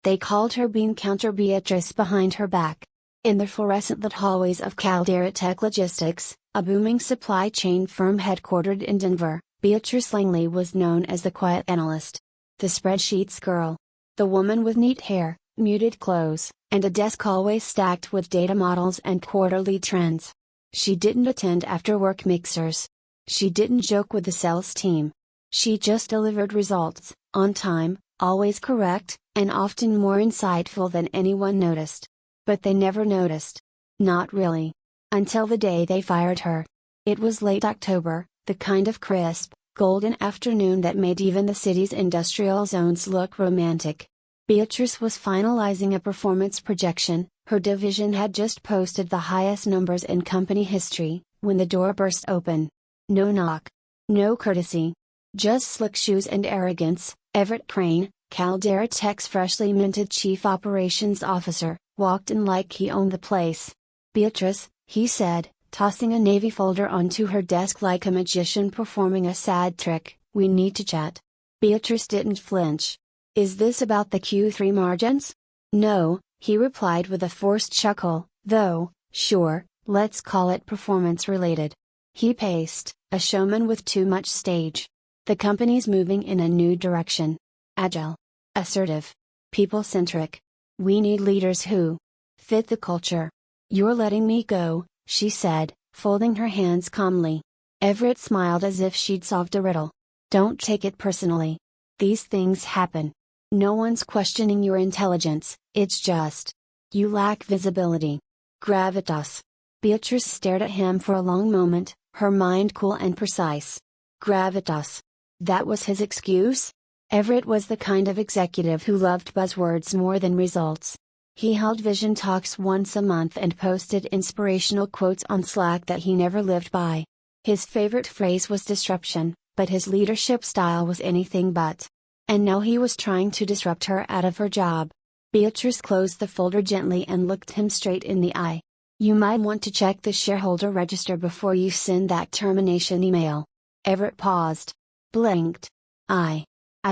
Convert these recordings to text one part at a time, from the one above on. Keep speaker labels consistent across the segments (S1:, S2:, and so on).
S1: They called her being Counter Beatrice behind her back. In the fluorescent lit hallways of Caldera Tech Logistics, a booming supply chain firm headquartered in Denver, Beatrice Langley was known as the quiet analyst. The spreadsheets girl. The woman with neat hair, muted clothes, and a desk always stacked with data models and quarterly trends. She didn't attend after-work mixers. She didn't joke with the sales team. She just delivered results, on time, always correct, and often more insightful than anyone noticed. But they never noticed. Not really. Until the day they fired her. It was late October, the kind of crisp, golden afternoon that made even the city's industrial zones look romantic. Beatrice was finalizing a performance projection. Her division had just posted the highest numbers in company history, when the door burst open. No knock. No courtesy. Just slick shoes and arrogance. Everett Crane, Caldera Tech's freshly minted chief operations officer, walked in like he owned the place. "Beatrice," he said, tossing a navy folder onto her desk like a magician performing a sad trick, "we need to chat." Beatrice didn't flinch. "Is this about the Q3 margins?" "No," he replied with a forced chuckle, "though, sure, let's call it performance related." He paced, a showman with too much stage. The company's moving in a new direction. Agile. Assertive. People-centric. We need leaders who fit the culture. "You're letting me go," she said, folding her hands calmly. Everett smiled as if she'd solved a riddle. "Don't take it personally. These things happen. No one's questioning your intelligence, it's just you lack visibility. Gravitas." Beatrice stared at him for a long moment, her mind cool and precise. Gravitas. That was his excuse? Everett was the kind of executive who loved buzzwords more than results. He held vision talks once a month and posted inspirational quotes on Slack that he never lived by. His favorite phrase was disruption, but his leadership style was anything but. And now he was trying to disrupt her out of her job. Beatrice closed the folder gently and looked him straight in the eye. "You might want to check the shareholder register before you send that termination email." Everett paused. Blinked. I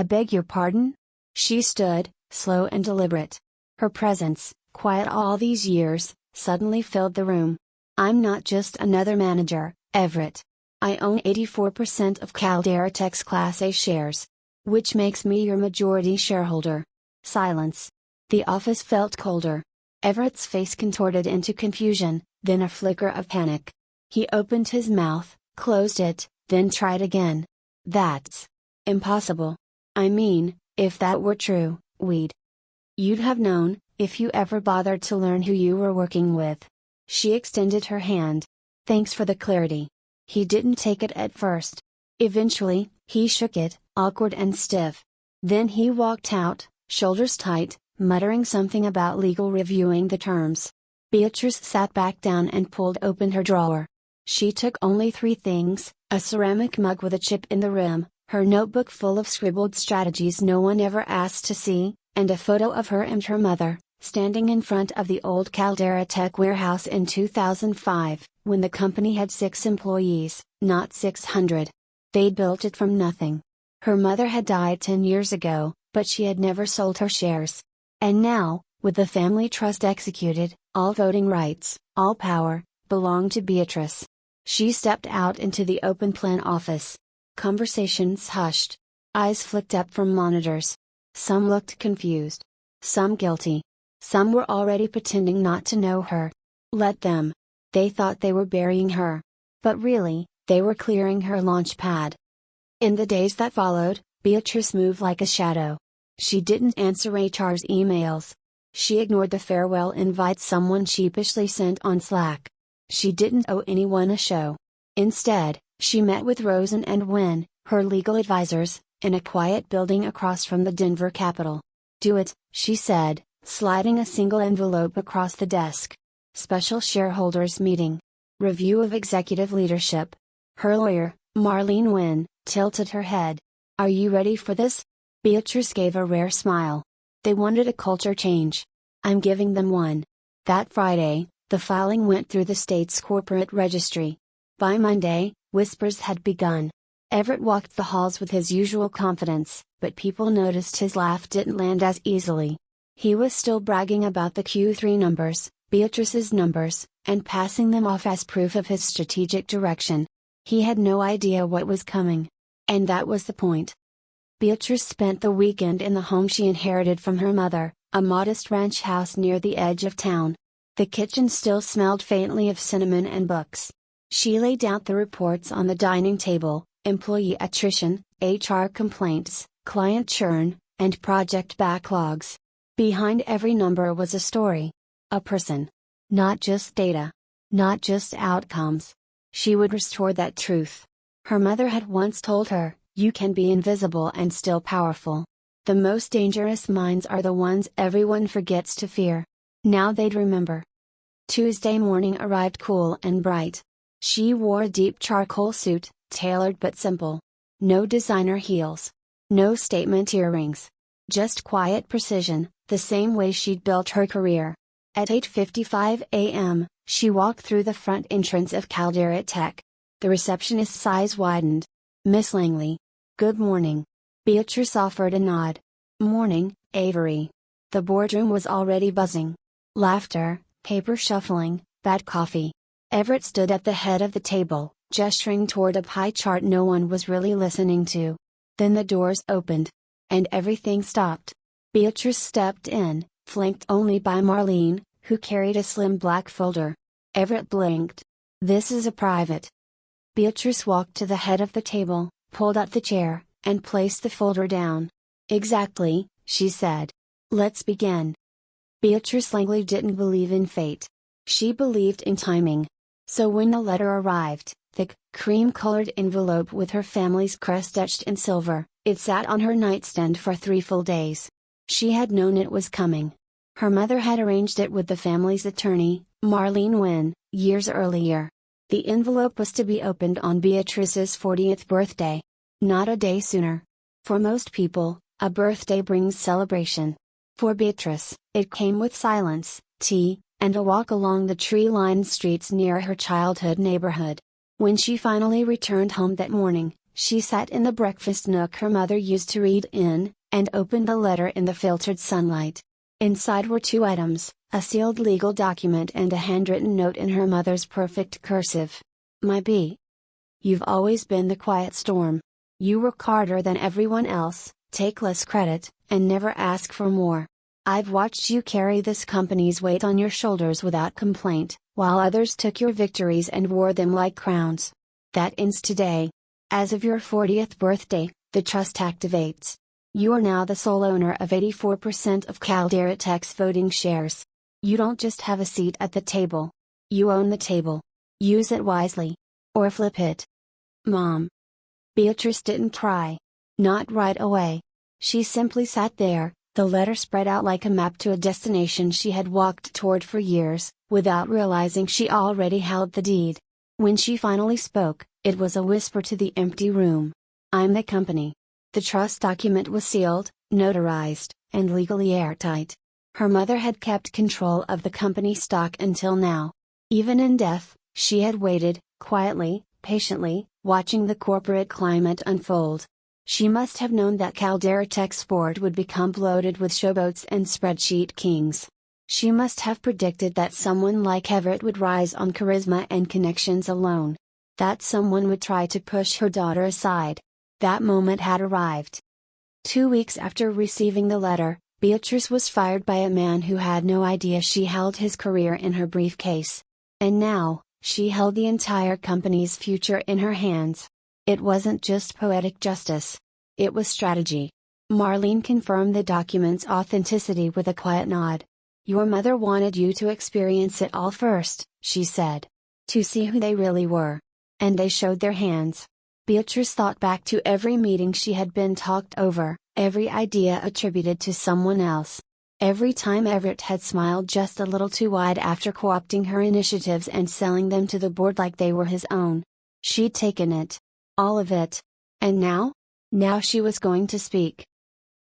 S1: beg your pardon?" She stood, slow and deliberate. Her presence, quiet all these years, suddenly filled the room. "I'm not just another manager, Everett. I own 84% of Caldera Tech's Class A shares. Which makes me your majority shareholder." Silence. The office felt colder. Everett's face contorted into confusion, then a flicker of panic. He opened his mouth, closed it, then tried again. "That's impossible. I mean, if that were true, you'd have known, if you ever bothered to learn who you were working with." She extended her hand. "Thanks for the clarity." He didn't take it at first. Eventually, he shook it, awkward and stiff. Then he walked out, shoulders tight, muttering something about legal reviewing the terms. Beatrice sat back down and pulled open her drawer. She took only 3 things: a ceramic mug with a chip in the rim, her notebook full of scribbled strategies no one ever asked to see, and a photo of her and her mother, standing in front of the old Caldera Tech warehouse in 2005, when the company had 6 employees, not 600. They'd built it from nothing. Her mother had died 10 years ago, but she had never sold her shares. And now, with the family trust executed, all voting rights, all power, belonged to Beatrice. She stepped out into the open plan office. Conversations hushed. Eyes flicked up from monitors. Some looked confused. Some guilty. Some were already pretending not to know her. Let them. They thought they were burying her. But really, they were clearing her launch pad. In the days that followed, Beatrice moved like a shadow. She didn't answer HR's emails. She ignored the farewell invite someone sheepishly sent on Slack. She didn't owe anyone a show. Instead, she met with Rosen and Wynn, her legal advisors, in a quiet building across from the Denver Capitol. "Do it," she said, sliding a single envelope across the desk. "Special shareholders meeting. Review of executive leadership." Her lawyer, Marlene Wynn, tilted her head. "Are you ready for this?" Beatrice gave a rare smile. "They wanted a culture change. I'm giving them one." That Friday, the filing went through the state's corporate registry. By Monday, whispers had begun. Everett walked the halls with his usual confidence, but people noticed his laugh didn't land as easily. He was still bragging about the Q3 numbers, Beatrice's numbers, and passing them off as proof of his strategic direction. He had no idea what was coming. And that was the point. Beatrice spent the weekend in the home she inherited from her mother, a modest ranch house near the edge of town. The kitchen still smelled faintly of cinnamon and books. She laid out the reports on the dining table: employee attrition, HR complaints, client churn, and project backlogs. Behind every number was a story. A person. Not just data. Not just outcomes. She would restore that truth. Her mother had once told her, "You can be invisible and still powerful. The most dangerous minds are the ones everyone forgets to fear." Now they'd remember. Tuesday morning arrived cool and bright. She wore a deep charcoal suit, tailored but simple. No designer heels. No statement earrings. Just quiet precision, the same way she'd built her career. At 8:55 a.m., she walked through the front entrance of Caldera Tech. The receptionist's eyes widened. "Miss Langley. Good morning." Beatrice offered a nod. "Morning, Avery." The boardroom was already buzzing. Laughter, paper shuffling, bad coffee. Everett stood at the head of the table, gesturing toward a pie chart no one was really listening to. Then the doors opened. And everything stopped. Beatrice stepped in, flanked only by Marlene, who carried a slim black folder. Everett blinked. "This is a private." Beatrice walked to the head of the table, pulled out the chair, and placed the folder down. "Exactly," she said. "Let's begin." Beatrice Langley didn't believe in fate. She believed in timing. So when the letter arrived, thick, cream-colored envelope with her family's crest etched in silver, it sat on her nightstand for 3 full days. She had known it was coming. Her mother had arranged it with the family's attorney, Marlene Wynne, years earlier. The envelope was to be opened on Beatrice's 40th birthday. Not a day sooner. For most people, a birthday brings celebration. For Beatrice, it came with silence, tea, and a walk along the tree-lined streets near her childhood neighborhood. When she finally returned home that morning, she sat in the breakfast nook her mother used to read in, and opened the letter in the filtered sunlight. Inside were 2 items, a sealed legal document and a handwritten note in her mother's perfect cursive. "My B. You've always been the quiet storm. You work harder than everyone else, take less credit, and never ask for more. I've watched you carry this company's weight on your shoulders without complaint, while others took your victories and wore them like crowns. That ends today. As of your 40th birthday, the trust activates. You are now the sole owner of 84% of Caldera Tech's voting shares. You don't just have a seat at the table. You own the table. Use it wisely. Or flip it." "Mom." Beatrice didn't cry. Not right away. She simply sat there, the letter spread out like a map to a destination she had walked toward for years, without realizing she already held the deed. When she finally spoke, it was a whisper to the empty room. "I'm the company." The trust document was sealed, notarized, and legally airtight. Her mother had kept control of the company stock until now. Even in death, she had waited, quietly, patiently, watching the corporate climate unfold. She must have known that Caldera Tech's board would become bloated with showboats and spreadsheet kings. She must have predicted that someone like Everett would rise on charisma and connections alone. That someone would try to push her daughter aside. That moment had arrived. 2 weeks after receiving the letter, Beatrice was fired by a man who had no idea she held his career in her briefcase. And now, she held the entire company's future in her hands. It wasn't just poetic justice. It was strategy. Marlene confirmed the document's authenticity with a quiet nod. "Your mother wanted you to experience it all first," she said. "To see who they really were. And they showed their hands." Beatrice thought back to every meeting she had been talked over, every idea attributed to someone else. Every time Everett had smiled just a little too wide after co-opting her initiatives and selling them to the board like they were his own. She'd taken it. All of it. And now? Now she was going to speak.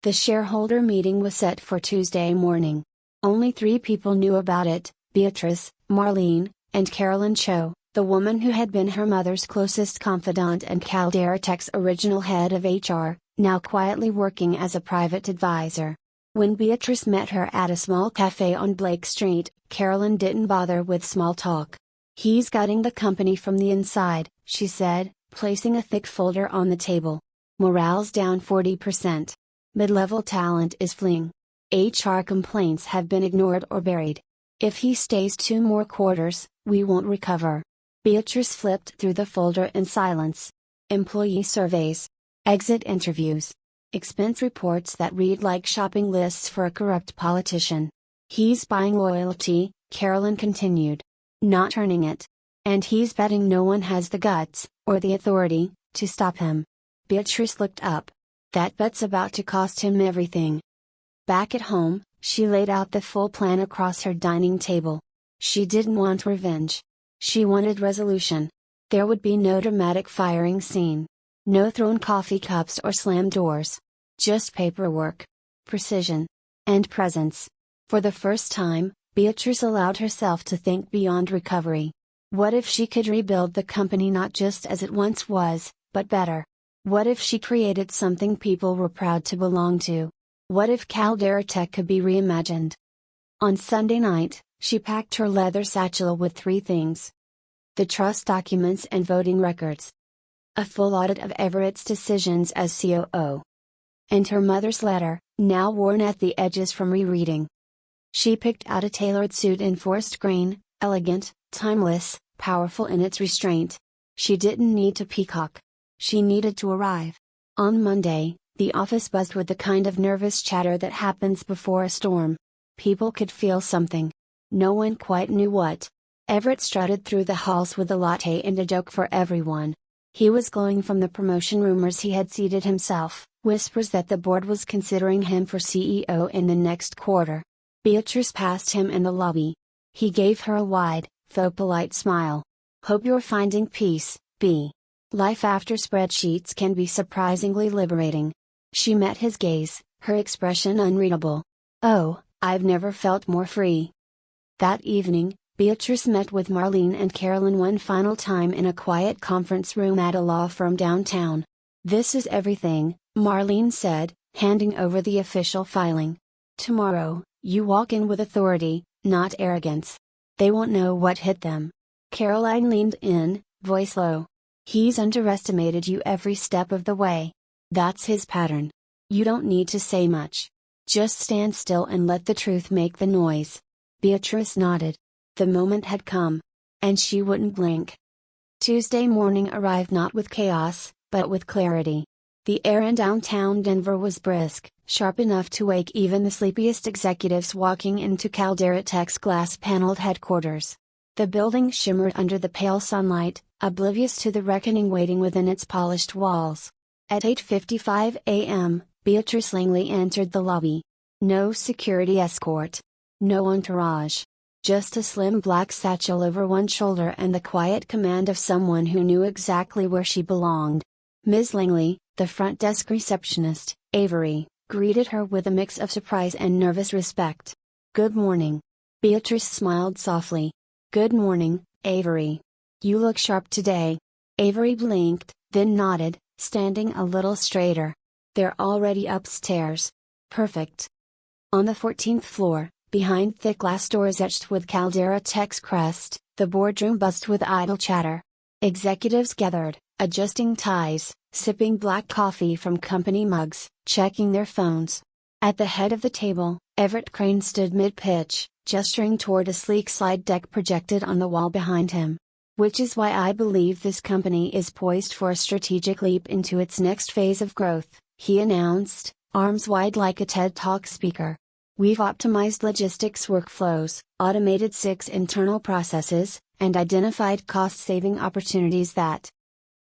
S1: The shareholder meeting was set for Tuesday morning. Only 3 people knew about it: Beatrice, Marlene, and Carolyn Cho, the woman who had been her mother's closest confidant and Caldera Tech's original head of HR, now quietly working as a private advisor. When Beatrice met her at a small cafe on Blake Street, Carolyn didn't bother with small talk. "He's gutting the company from the inside," she said, placing a thick folder on the table. "Morale's down 40%. Mid-level talent is fleeing. HR complaints have been ignored or buried. If he stays 2 more quarters, we won't recover." Beatrice flipped through the folder in silence. Employee surveys. Exit interviews. Expense reports that read like shopping lists for a corrupt politician. "He's buying loyalty," Carolyn continued. "Not earning it. And he's betting no one has the guts, or the authority, to stop him." Beatrice looked up. "That bet's about to cost him everything." Back at home, she laid out the full plan across her dining table. She didn't want revenge. She wanted resolution. There would be no dramatic firing scene. No thrown coffee cups or slammed doors. Just paperwork. Precision. And presence. For the first time, Beatrice allowed herself to think beyond recovery. What if she could rebuild the company not just as it once was, but better? What if she created something people were proud to belong to? What if Caldera Tech could be reimagined? On Sunday night, she packed her leather satchel with 3 things: the trust documents and voting records, a full audit of Everett's decisions as COO, and her mother's letter, now worn at the edges from rereading. She picked out a tailored suit in forest green, elegant, timeless, powerful in its restraint. She didn't need to peacock. She needed to arrive. On Monday, the office buzzed with the kind of nervous chatter that happens before a storm. People could feel something. No one quite knew what. Everett strutted through the halls with a latte and a joke for everyone. He was glowing from the promotion rumors he had seeded himself, whispers that the board was considering him for CEO in the next quarter. Beatrice passed him in the lobby. He gave her a wide, faux polite smile. "Hope you're finding peace, B. Life after spreadsheets can be surprisingly liberating." She met his gaze, her expression unreadable. "Oh, I've never felt more free." That evening, Beatrice met with Marlene and Carolyn one final time in a quiet conference room at a law firm downtown. "This is everything," Marlene said, handing over the official filing. "Tomorrow, you walk in with authority, not arrogance. They won't know what hit them." Caroline leaned in, voice low. "He's underestimated you every step of the way. That's his pattern. You don't need to say much. Just stand still and let the truth make the noise." Beatrice nodded. The moment had come. And she wouldn't blink. Tuesday morning arrived not with chaos, but with clarity. The air in downtown Denver was brisk, sharp enough to wake even the sleepiest executives walking into Caldera Tech's glass-paneled headquarters. The building shimmered under the pale sunlight, oblivious to the reckoning waiting within its polished walls. At 8:55 a.m., Beatrice Langley entered the lobby. No security escort. No entourage. Just a slim black satchel over one shoulder and the quiet command of someone who knew exactly where she belonged. Ms. Langley, the front desk receptionist, Avery, greeted her with a mix of surprise and nervous respect. "Good morning." Beatrice smiled softly. "Good morning, Avery. You look sharp today." Avery blinked, then nodded, standing a little straighter. "They're already upstairs." "Perfect." On the 14th floor, behind thick glass doors etched with Caldera Tech's crest, the boardroom buzzed with idle chatter. Executives gathered, adjusting ties, sipping black coffee from company mugs, checking their phones. At the head of the table, Everett Crane stood mid-pitch, gesturing toward a sleek slide deck projected on the wall behind him. "Which is why I believe this company is poised for a strategic leap into its next phase of growth," he announced, arms wide like a TED Talk speaker. "We've optimized logistics workflows, automated 6 internal processes, and identified cost-saving opportunities that..."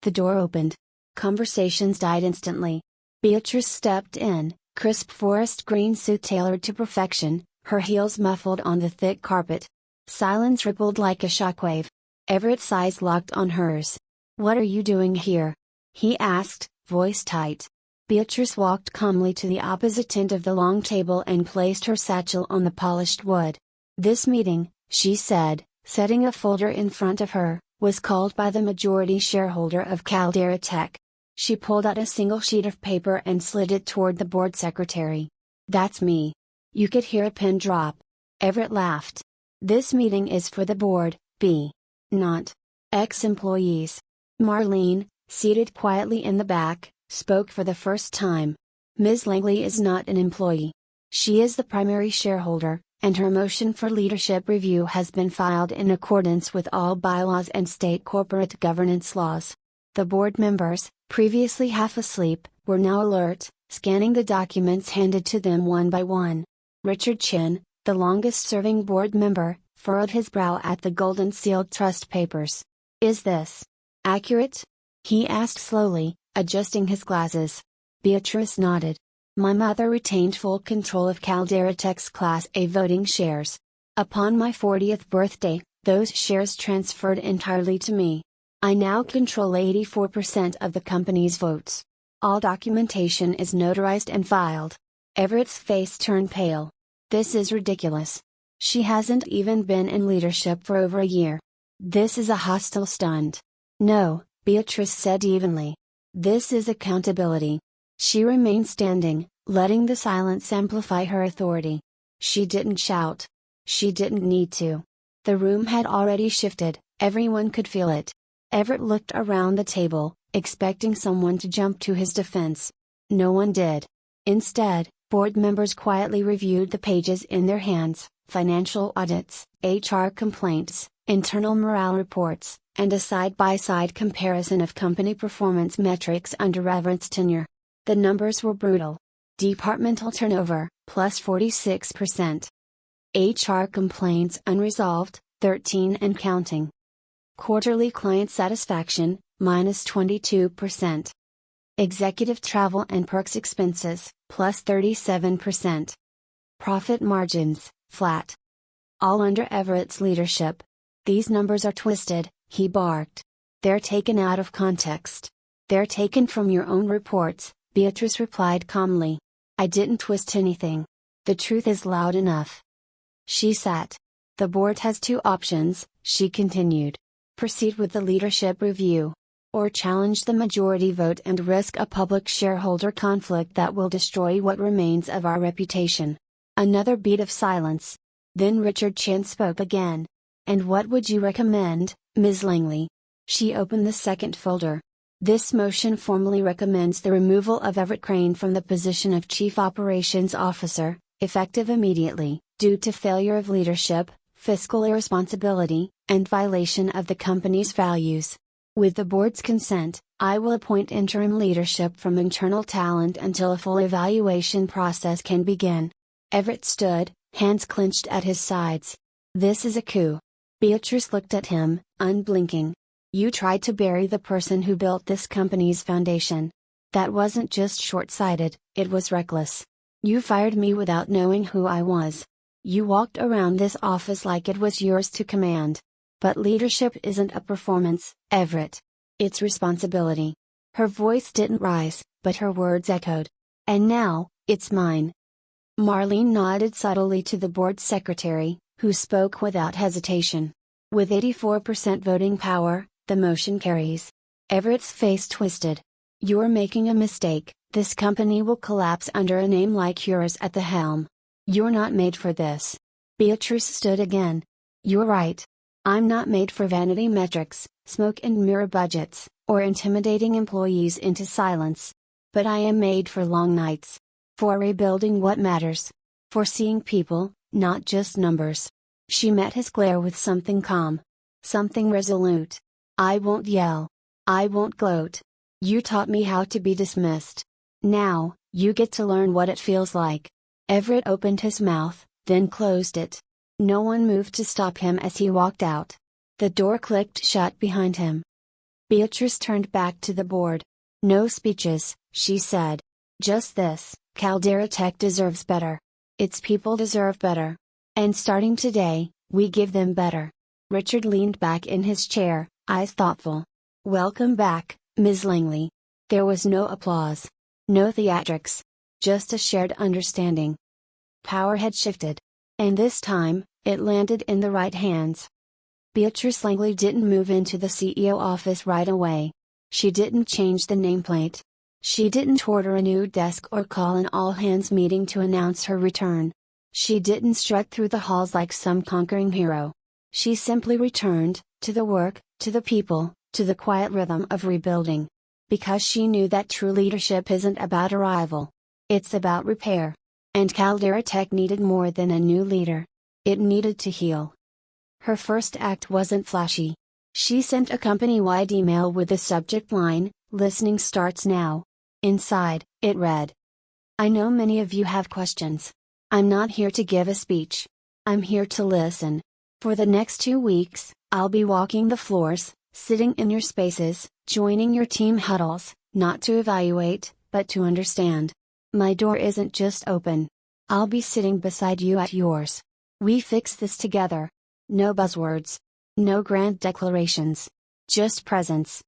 S1: The door opened. Conversations died instantly. Beatrice stepped in, crisp forest green suit tailored to perfection, her heels muffled on the thick carpet. Silence rippled like a shockwave. Everett's eyes locked on hers. "What are you doing here?" he asked, voice tight. Beatrice walked calmly to the opposite end of the long table and placed her satchel on the polished wood. "This meeting," she said, setting a folder in front of her, "was called by the majority shareholder of Caldera Tech." She pulled out a single sheet of paper and slid it toward the board secretary. That's me. You could hear a pin drop. Everett laughed. This meeting is for the board, B. Not ex-employees. Marlene, seated quietly in the back, spoke for the first time. Ms. Langley is not an employee. She is the primary shareholder, and her motion for leadership review has been filed in accordance with all bylaws and state corporate governance laws. The board members, previously half asleep, were now alert, scanning the documents handed to them one by one. Richard Chin, the longest-serving board member, furrowed his brow at the golden-sealed trust papers. "Is this accurate?" he asked slowly, adjusting his glasses. Beatrice nodded. "My mother retained full control of Caldera Tech's Class A voting shares. Upon my 40th birthday, those shares transferred entirely to me. I now control 84% of the company's votes. All documentation is notarized and filed." Everett's face turned pale. "This is ridiculous. She hasn't even been in leadership for over a year. This is a hostile stunt." "No," Beatrice said evenly. "This is accountability." She remained standing, letting the silence amplify her authority. She didn't shout. She didn't need to. The room had already shifted, everyone could feel it. Everett looked around the table, expecting someone to jump to his defense. No one did. Instead, board members quietly reviewed the pages in their hands: financial audits, HR complaints, internal morale reports, and a side-by-side comparison of company performance metrics under Everett's tenure. The numbers were brutal. Departmental turnover, plus 46%. HR complaints unresolved, 13 and counting. Quarterly client satisfaction, minus 22%. Executive travel and perks expenses, plus 37%. Profit margins, flat. All under Everett's leadership. "These numbers are twisted," he barked. "They're taken out of context." "They're taken from your own reports," Beatrice replied calmly. "I didn't twist anything. The truth is loud enough." She sat. "The board has two options," she continued. "Proceed with the leadership review. Or challenge the majority vote and risk a public shareholder conflict that will destroy what remains of our reputation." Another beat of silence. Then Richard Chin spoke again. "And what would you recommend, Ms. Langley?" She opened the second folder. "This motion formally recommends the removal of Everett Crane from the position of Chief Operations Officer, effective immediately, due to failure of leadership, fiscal irresponsibility, and violation of the company's values. With the board's consent, I will appoint interim leadership from internal talent until a full evaluation process can begin." Everett stood, hands clenched at his sides. "This is a coup." Beatrice looked at him, unblinking. "You tried to bury the person who built this company's foundation. That wasn't just short-sighted, it was reckless. You fired me without knowing who I was. You walked around this office like it was yours to command. But leadership isn't a performance, Everett. It's responsibility." Her voice didn't rise, but her words echoed. "And now, it's mine." Marlene nodded subtly to the board secretary, who spoke without hesitation. "With 84% voting power, the motion carries." Everett's face twisted. "You're making a mistake. This company will collapse under a name like yours at the helm. You're not made for this." Beatrice stood again. "You're right. I'm not made for vanity metrics, smoke and mirror budgets, or intimidating employees into silence. But I am made for long nights. For rebuilding what matters. For seeing people, not just numbers." She met his glare with something calm. Something resolute. "I won't yell. I won't gloat. You taught me how to be dismissed. Now, you get to learn what it feels like." Everett opened his mouth, then closed it. No one moved to stop him as he walked out. The door clicked shut behind him. Beatrice turned back to the board. "No speeches," she said. "Just this: Caldera Tech deserves better. Its people deserve better. And starting today, we give them better." Richard leaned back in his chair, eyes thoughtful. "Welcome back, Ms. Langley." There was no applause. No theatrics. Just a shared understanding. Power had shifted. And this time, it landed in the right hands. Beatrice Langley didn't move into the CEO office right away. She didn't change the nameplate. She didn't order a new desk or call an all-hands meeting to announce her return. She didn't strut through the halls like some conquering hero. She simply returned, to the work, to the people, to the quiet rhythm of rebuilding. Because she knew that true leadership isn't about arrival. It's about repair. And Caldera Tech needed more than a new leader. It needed to heal. Her first act wasn't flashy. She sent a company-wide email with the subject line, "Listening starts now." Inside, it read, "I know many of you have questions. I'm not here to give a speech. I'm here to listen. For the next 2 weeks, I'll be walking the floors, sitting in your spaces, joining your team huddles, not to evaluate, but to understand. My door isn't just open. I'll be sitting beside you at yours. We fix this together. No buzzwords. No grand declarations. Just presence."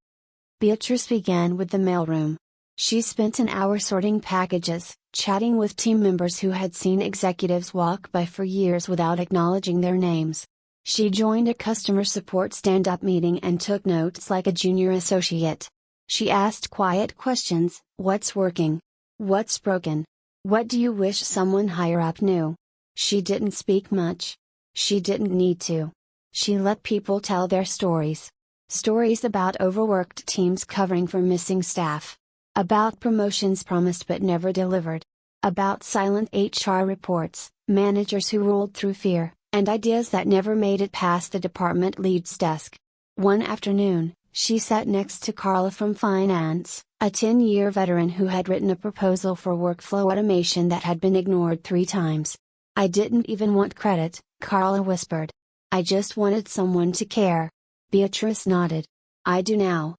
S1: Beatrice began with the mailroom. She spent an hour sorting packages, chatting with team members who had seen executives walk by for years without acknowledging their names. She joined a customer support stand-up meeting and took notes like a junior associate. She asked quiet questions: what's working? What's broken? What do you wish someone higher up knew? She didn't speak much. She didn't need to. She let people tell their stories. Stories about overworked teams covering for missing staff. About promotions promised but never delivered. About silent HR reports, managers who ruled through fear, and ideas that never made it past the department lead's desk. One afternoon, she sat next to Carla from finance, a 10-year veteran who had written a proposal for workflow automation that had been ignored 3 times. "I didn't even want credit," Carla whispered. "I just wanted someone to care." Beatrice nodded. "I do now."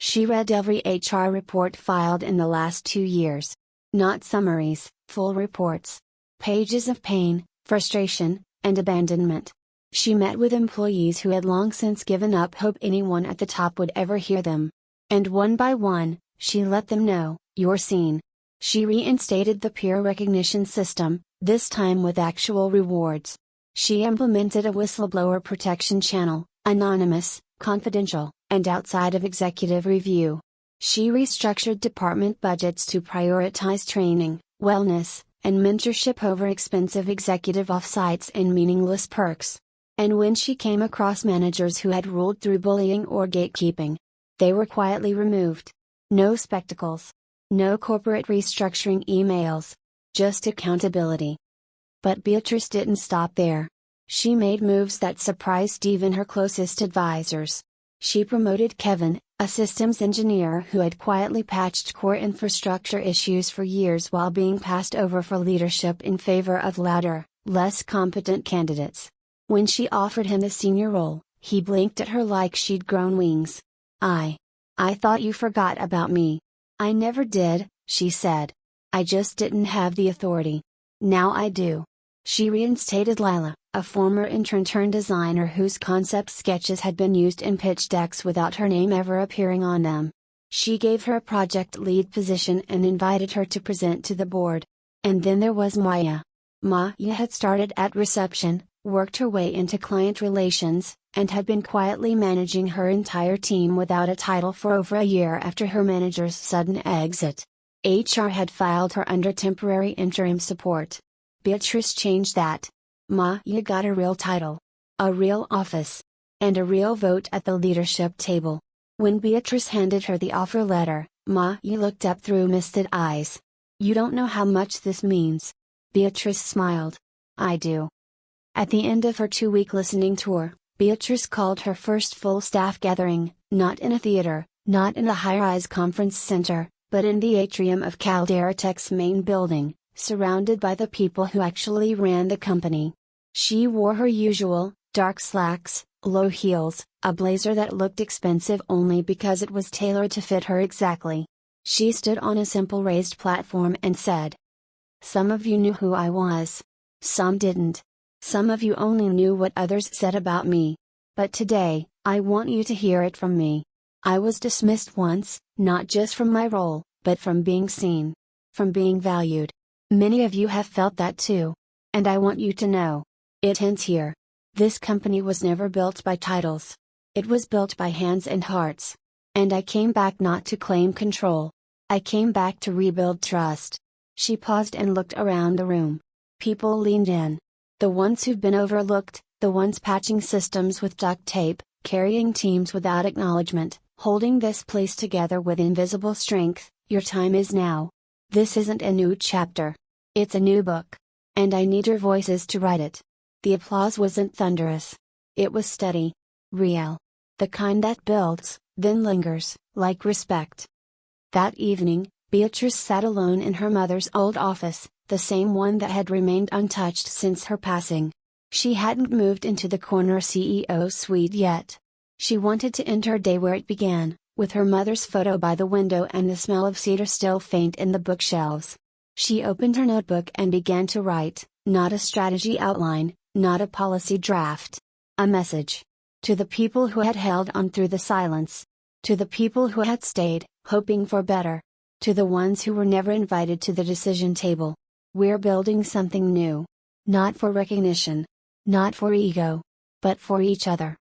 S1: She read every HR report filed in the last 2 years. Not summaries, full reports. Pages of pain, frustration, and abandonment. She met with employees who had long since given up hope anyone at the top would ever hear them. And one by one, she let them know, "You're seen." She reinstated the peer recognition system, this time with actual rewards. She implemented a whistleblower protection channel, anonymous, confidential, and outside of executive review. She restructured department budgets to prioritize training, wellness, and mentorship over expensive executive offsites and meaningless perks. And when she came across managers who had ruled through bullying or gatekeeping, they were quietly removed. No spectacles. No corporate restructuring emails. Just accountability. But Beatrice didn't stop there. She made moves that surprised even her closest advisors. She promoted Kevin, a systems engineer who had quietly patched core infrastructure issues for years while being passed over for leadership in favor of louder, less competent candidates. When she offered him the senior role, he blinked at her like she'd grown wings. I thought you forgot about me." "I never did," she said. "I just didn't have the authority. Now I do." She reinstated Lila, a former intern-turned-designer whose concept sketches had been used in pitch decks without her name ever appearing on them. She gave her a project lead position and invited her to present to the board. And then there was Maya. Maya had started at reception, worked her way into client relations, and had been quietly managing her entire team without a title for over a year after her manager's sudden exit. HR had filed her under temporary interim support. Beatrice changed that. Maya got a real title. A real office. And a real vote at the leadership table. When Beatrice handed her the offer letter, Maya looked up through misted eyes. "You don't know how much this means." Beatrice smiled. "I do." At the end of her 2-week listening tour, Beatrice called her first full staff gathering, not in a theater, not in the high-rise conference center, but in the atrium of Caldera Tech's main building, surrounded by the people who actually ran the company. She wore her usual, dark slacks, low heels, a blazer that looked expensive only because it was tailored to fit her exactly. She stood on a simple raised platform and said, "Some of you knew who I was. Some didn't. Some of you only knew what others said about me. But today, I want you to hear it from me. I was dismissed once, not just from my role, but from being seen. From being valued. Many of you have felt that too. And I want you to know. It ends here. This company was never built by titles. It was built by hands and hearts. And I came back not to claim control. I came back to rebuild trust. She paused and looked around the room. People leaned in. The ones who'd been overlooked, the ones patching systems with duct tape, carrying teams without acknowledgement, holding this place together with invisible strength. Your time is now. This isn't a new chapter. It's a new book. And I need your voices to write it. The applause wasn't thunderous. It was steady. Real. The kind that builds, then lingers, like respect. That evening, Beatrice sat alone in her mother's old office, the same one that had remained untouched since her passing. She hadn't moved into the corner CEO suite yet. She wanted to end her day where it began, with her mother's photo by the window and the smell of cedar still faint in the bookshelves. She opened her notebook and began to write, not a strategy outline, not a policy draft. A message. To the people who had held on through the silence. To the people who had stayed, hoping for better. To the ones who were never invited to the decision table. We're building something new. Not for recognition. Not for ego. But for each other.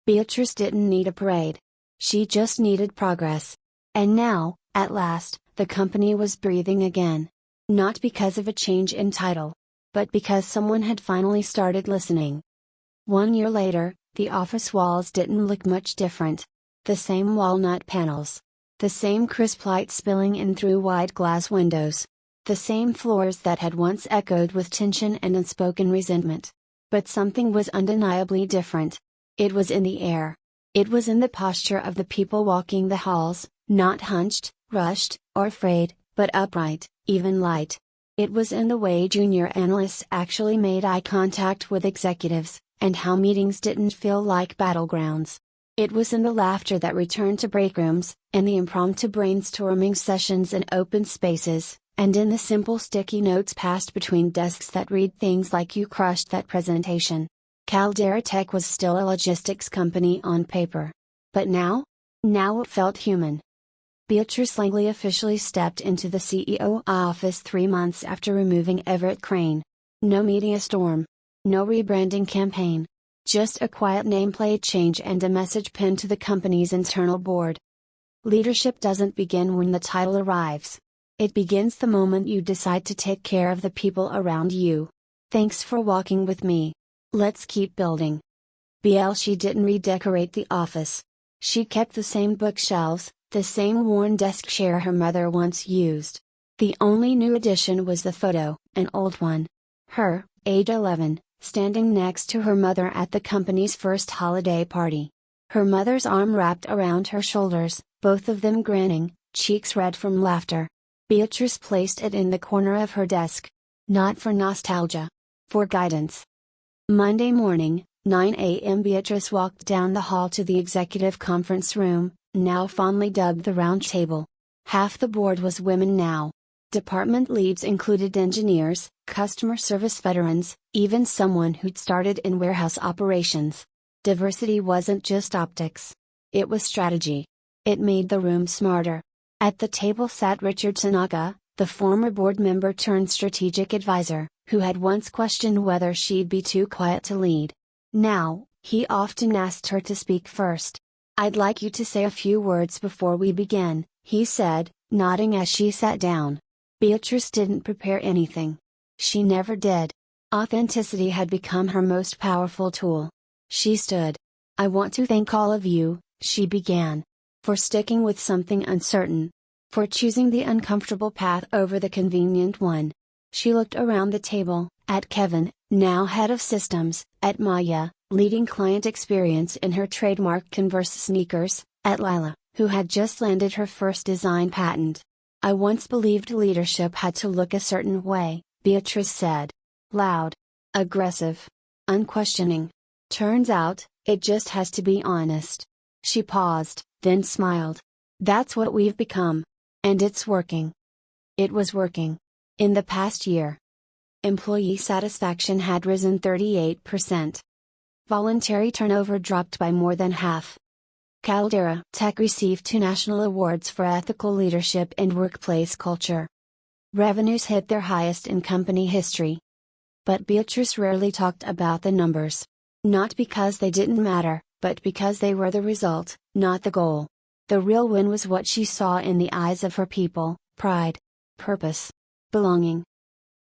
S1: Beatrice didn't need a parade. She just needed progress. And now, at last, the company was breathing again. Not because of a change in title. But because someone had finally started listening. 1 year later, the office walls didn't look much different. The same walnut panels. The same crisp light spilling in through wide glass windows. The same floors that had once echoed with tension and unspoken resentment. But something was undeniably different. It was in the air. It was in the posture of the people walking the halls, not hunched, rushed, or afraid, but upright, even light. It was in the way junior analysts actually made eye contact with executives, and how meetings didn't feel like battlegrounds. It was in the laughter that returned to break rooms, in the impromptu brainstorming sessions in open spaces, and in the simple sticky notes passed between desks that read things like "You crushed that presentation." Caldera Tech was still a logistics company on paper. But now? Now it felt human. Beatrice Langley officially stepped into the CEO office 3 months after removing Everett Crane. No media storm. No rebranding campaign. Just a quiet nameplate change and a message pinned to the company's internal board. Leadership doesn't begin when the title arrives. It begins the moment you decide to take care of the people around you. Thanks for walking with me. Let's keep building. She didn't redecorate the office. She kept the same bookshelves, the same worn desk chair her mother once used. The only new addition was the photo, an old one. Her, age 11, standing next to her mother at the company's first holiday party. Her mother's arm wrapped around her shoulders, both of them grinning, cheeks red from laughter. Beatrice placed it in the corner of her desk. Not for nostalgia. For guidance. Monday morning, 9 a.m. Beatrice walked down the hall to the executive conference room, now fondly dubbed the round table. Half the board was women now. Department leads included engineers, customer service veterans, even someone who'd started in warehouse operations. Diversity wasn't just optics. It was strategy. It made the room smarter. At the table sat Richard Tanaka, the former board member turned strategic advisor, who had once questioned whether she'd be too quiet to lead. Now, he often asked her to speak first. "I'd like you to say a few words before we begin," he said, nodding as she sat down. Beatrice didn't prepare anything. She never did. Authenticity had become her most powerful tool. She stood. "I want to thank all of you," she began. "For sticking with something uncertain. For choosing the uncomfortable path over the convenient one." She looked around the table, at Kevin, now head of systems, at Maya, leading client experience in her trademark Converse sneakers, at Lila, who had just landed her first design patent. "I once believed leadership had to look a certain way," Beatrice said. Loud. Aggressive. Unquestioning. "Turns out, it just has to be honest." She paused, then smiled. "That's what we've become. And it's working." It was working. In the past year, employee satisfaction had risen 38%. Voluntary turnover dropped by more than half. Caldera Tech received 2 national awards for ethical leadership and workplace culture. Revenues hit their highest in company history. But Beatrice rarely talked about the numbers. Not because they didn't matter, but because they were the result, not the goal. The real win was what she saw in the eyes of her people: pride, purpose, belonging.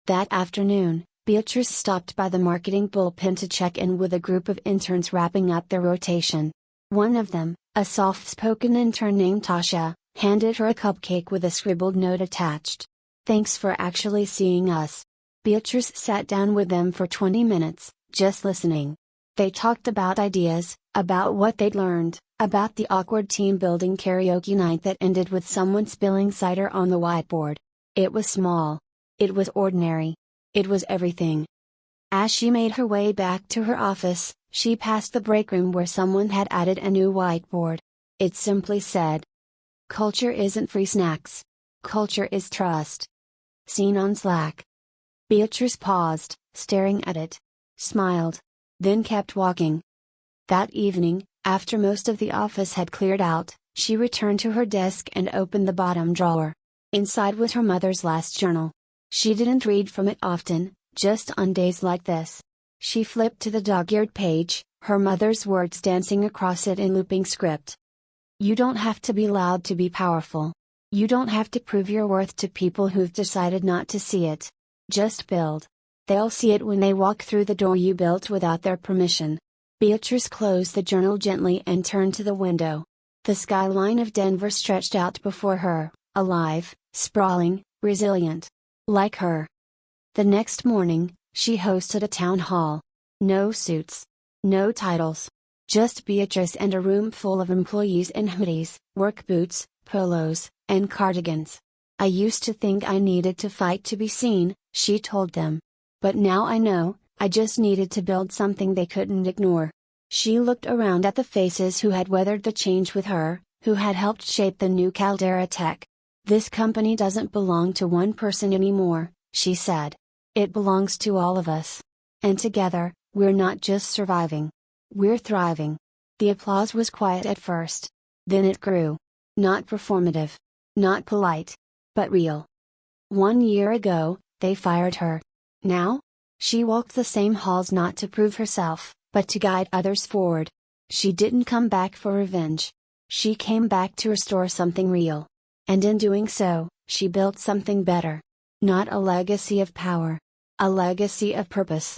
S1: That afternoon, Beatrice stopped by the marketing bullpen to check in with a group of interns wrapping up their rotation. One of them, a soft-spoken intern named Tasha, handed her a cupcake with a scribbled note attached. "Thanks for actually seeing us." Beatrice sat down with them for 20 minutes, just listening. They talked about ideas, about what they'd learned, about the awkward team-building karaoke night that ended with someone spilling cider on the whiteboard. It was small. It was ordinary. It was everything. As she made her way back to her office, she passed the break room where someone had added a new whiteboard. It simply said, "Culture isn't free snacks. Culture is trust." Seen on Slack. Beatrice paused, staring at it. Smiled. Then kept walking. That evening, after most of the office had cleared out, she returned to her desk and opened the bottom drawer. Inside was her mother's last journal. She didn't read from it often, just on days like this. She flipped to the dog-eared page, her mother's words dancing across it in looping script. "You don't have to be loud to be powerful. You don't have to prove your worth to people who've decided not to see it. Just build. They'll see it when they walk through the door you built without their permission." Beatrice closed the journal gently and turned to the window. The skyline of Denver stretched out before her, alive, sprawling, resilient. Like her. The next morning, she hosted a town hall. No suits. No titles. Just Beatrice and a room full of employees in hoodies, work boots, polos, and cardigans. "I used to think I needed to fight to be seen," she told them. "But now I know, I just needed to build something they couldn't ignore." She looked around at the faces who had weathered the change with her, who had helped shape the new Caldera Tech. "This company doesn't belong to one person anymore," she said. "It belongs to all of us. And together, we're not just surviving. We're thriving." The applause was quiet at first. Then it grew. Not performative. Not polite. But real. 1 year ago, they fired her. Now? She walked the same halls not to prove herself, but to guide others forward. She didn't come back for revenge. She came back to restore something real. And in doing so, she built something better. Not a legacy of power. A legacy of purpose.